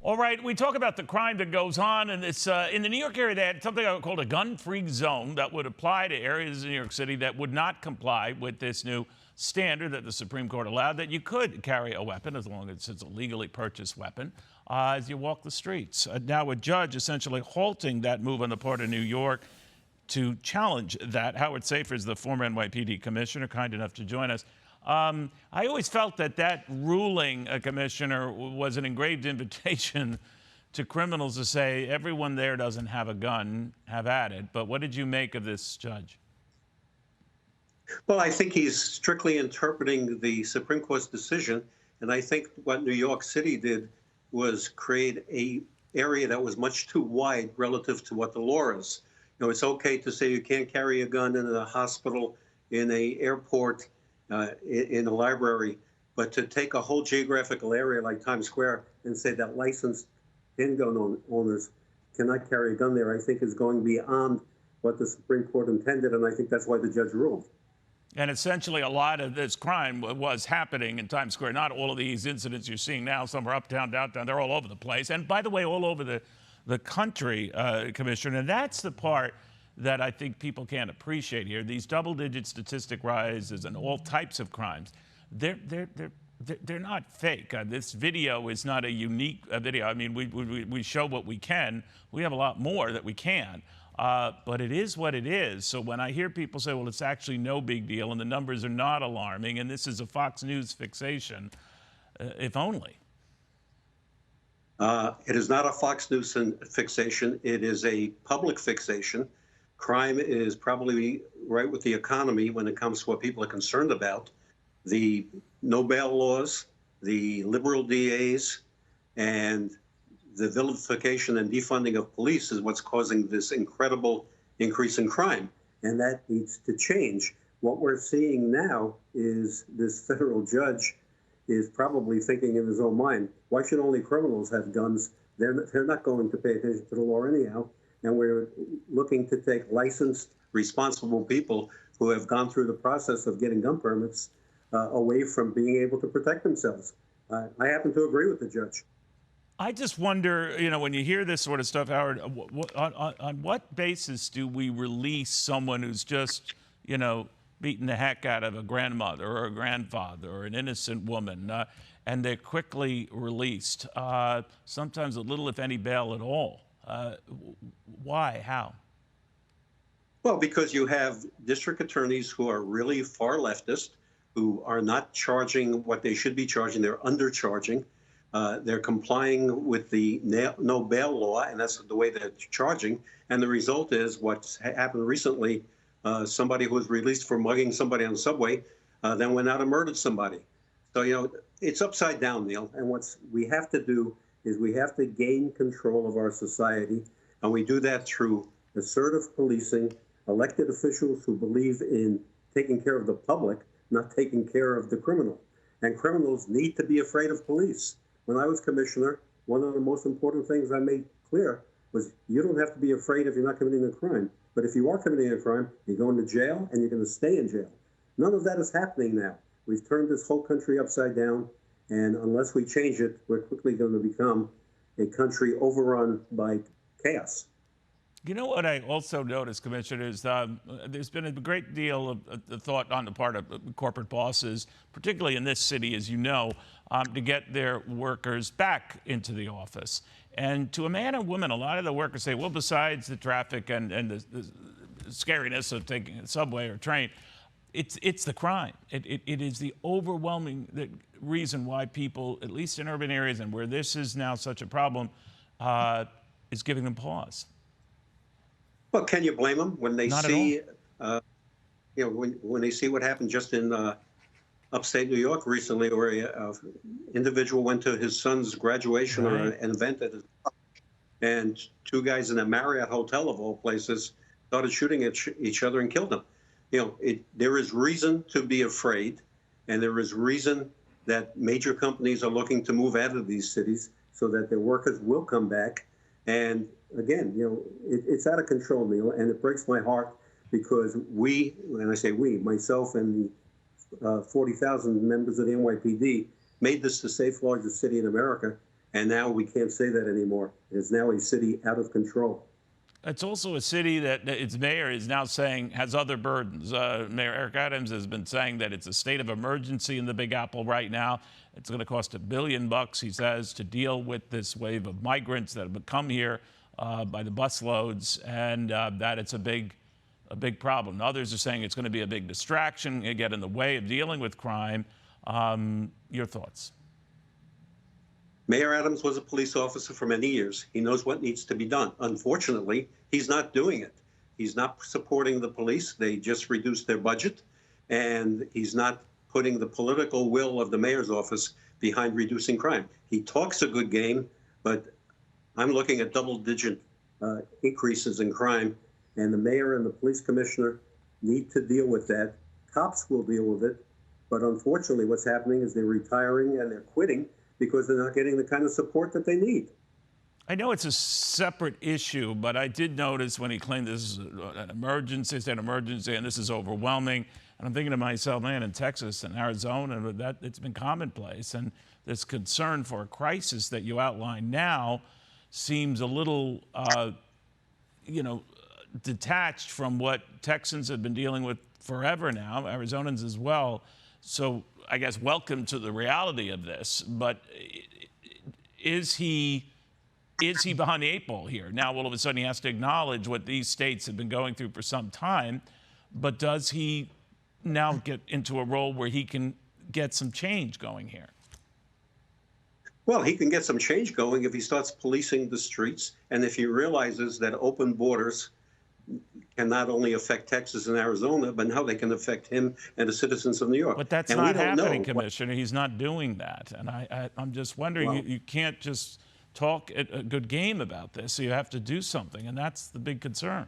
All right, we talk about the crime that goes on, and it's in the New York area. They had something called a gun-free zone that would apply to areas in New York City that would not comply with this new standard that the Supreme Court allowed, that you could carry a weapon as long as it's a legally purchased weapon as you walk the streets. Now, a judge essentially halting that move on the part of New York to challenge that. Howard Safir is the former NYPD commissioner, kind enough to join us. I always felt that that ruling, Commissioner, was an engraved invitation to criminals to say, everyone there doesn't have a gun, have at it. But what did you make of this judge? Well, I think he's strictly interpreting the Supreme Court's decision. And I think what New York City did was create an area that was much too wide relative to what the law is. You know, it's okay to say you can't carry a gun in a hospital, in an airport, in a library, but to take a whole geographical area like Times Square and say that licensed handgun owners cannot carry a gun there, I think is going beyond what the Supreme Court intended, and I think that's why the judge ruled. And essentially a lot of this crime was happening in Times Square. Not all of these incidents you're seeing now. Some are uptown, downtown. They're all over the place. And by the way, all over the country, Commissioner. And that's the part that I think people can't appreciate here. These double-digit statistic rises and all types of crimes, they're not fake. This video is not a unique video. I mean, we show what we can. We have a lot more that we can. But it is what it is. So when I hear people say, well, it's actually no big deal and the numbers are not alarming and this is a Fox News fixation, if only. It is not a Fox News fixation. It is a public fixation. Crime is probably right with the economy when it comes to what people are concerned about. The no bail laws, the liberal DAs, and the vilification and defunding of police is what's causing this incredible increase in crime. And that needs to change. What we're seeing now is this federal judge is probably thinking in his own mind, why should only criminals have guns? They're not going to pay attention to the law anyhow. And we're looking to take licensed, responsible people who have gone through the process of getting gun permits away from being able to protect themselves. I happen to agree with the judge. I just wonder, you know, when you hear this sort of stuff, Howard, on what basis do we release someone who's just, you know, beating the heck out of a grandmother or a grandfather or an innocent woman, and they're quickly released, sometimes with little, if any, bail at all? Why? How? Well, because you have district attorneys who are really far leftist, who are not charging what they should be charging. They're undercharging. They're complying with the no bail law, and that's the way they're charging. And the result is what's happened recently. Somebody who was released for mugging somebody on the subway then went out and murdered somebody. So, you know, it's upside down, Neil. And what we have to do is we have to gain control of our society, and we do that through assertive policing, elected officials who believe in taking care of the public, not taking care of the criminal. And criminals need to be afraid of police. When I was commissioner, one of the most important things I made clear was you don't have to be afraid if you're not committing a crime. But if you are committing a crime, you're going to jail and you're going to stay in jail. None of that is happening now. We've turned this whole country upside down. And unless we change it, we're quickly going to become a country overrun by chaos. You know what I also noticed, Commissioner, is there's been a great deal of thought on the part of corporate bosses, particularly in this city, as you know, to get their workers back into the office. And to a man and woman, a lot of the workers say, well, besides the traffic and the scariness of taking a subway or train, it's the crime. It is the overwhelming reason why people, at least in urban areas and where this is now such a problem, is giving them pause. Well, can you blame them when they Not see, you know, when they see what happened just in upstate New York recently, where an individual went to his son's graduation or an event at his college, and two guys in a Marriott hotel of all places started shooting at each other and killed them. You know, there is reason to be afraid, and there is reason that major companies are looking to move out of these cities so that their workers will come back. And again, you know, it's out of control, Neil, and it breaks my heart because we, when I say we, myself and the 40,000 members of the NYPD, made this the safe largest city in America. And now we can't say that anymore. It's now a city out of control. It's also a city that its mayor is now saying has other burdens. Mayor Eric Adams has been saying that it's a state of emergency in the Big Apple right now. It's going to cost $1 billion, he says, to deal with this wave of migrants that have come here by the busloads, and that it's a big problem. Others are saying it's going to be a big distraction, get in the way of dealing with crime. Your thoughts? Mayor Adams was a police officer for many years. He knows what needs to be done. Unfortunately, he's not doing it. He's not supporting the police. They just reduced their budget, and he's not putting the political will of the mayor's office behind reducing crime. He talks a good game, but I'm looking at double-digit increases in crime, and the mayor and the police commissioner need to deal with that. Cops will deal with it, but unfortunately what's happening is they're retiring and they're quitting because they're not getting the kind of support that they need. I know it's a separate issue, but I did notice when he claimed this is an emergency, and this is overwhelming. And I'm thinking to myself, man, in Texas and Arizona, that it's been commonplace. And this concern for a crisis that you outline now seems a little, detached from what Texans have been dealing with forever now, Arizonans as well. So I guess welcome to the reality of this. But is he behind the 8 ball here? Now, all of a sudden, he has to acknowledge what these states have been going through for some time. But does he now get into a role where he can get some change going here? Well, he can get some change going if he starts policing the streets and if he realizes that open borders can not only affect Texas and Arizona, but now they can affect him and the citizens of New York. But that's not happening, Commissioner. He's not doing that. And I'm just wondering, well, you can't just talk a good game about this. So you have to do something, and that's the big concern.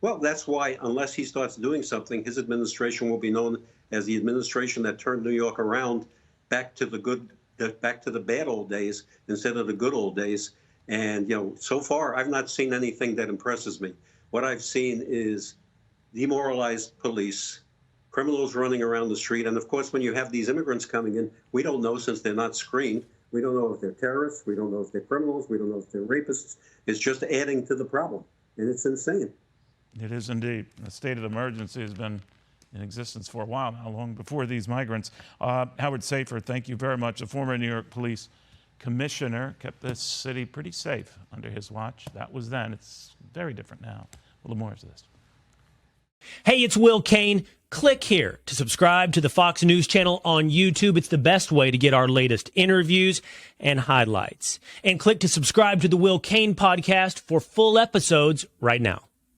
Well, that's why, unless he starts doing something, his administration will be known as the administration that turned New York around back to the bad old days instead of the good old days. And, so far, I've not seen anything that impresses me. What I've seen is demoralized police, criminals running around the street. And, of course, when you have these immigrants coming in, we don't know, since they're not screened. We don't know if they're terrorists. We don't know if they're criminals. We don't know if they're rapists. It's just adding to the problem. And it's insane. It is indeed. The state of emergency has been in existence for a while now, long before these migrants. Howard Safir, thank you very much. The former New York Police Commissioner kept this city pretty safe under his watch. That was then. It's very different now. A little more of this. Hey, it's Will Kane. Click here to subscribe to the Fox News channel on YouTube. It's the best way to get our latest interviews and highlights. And click to subscribe to the Will Kane podcast for full episodes right now.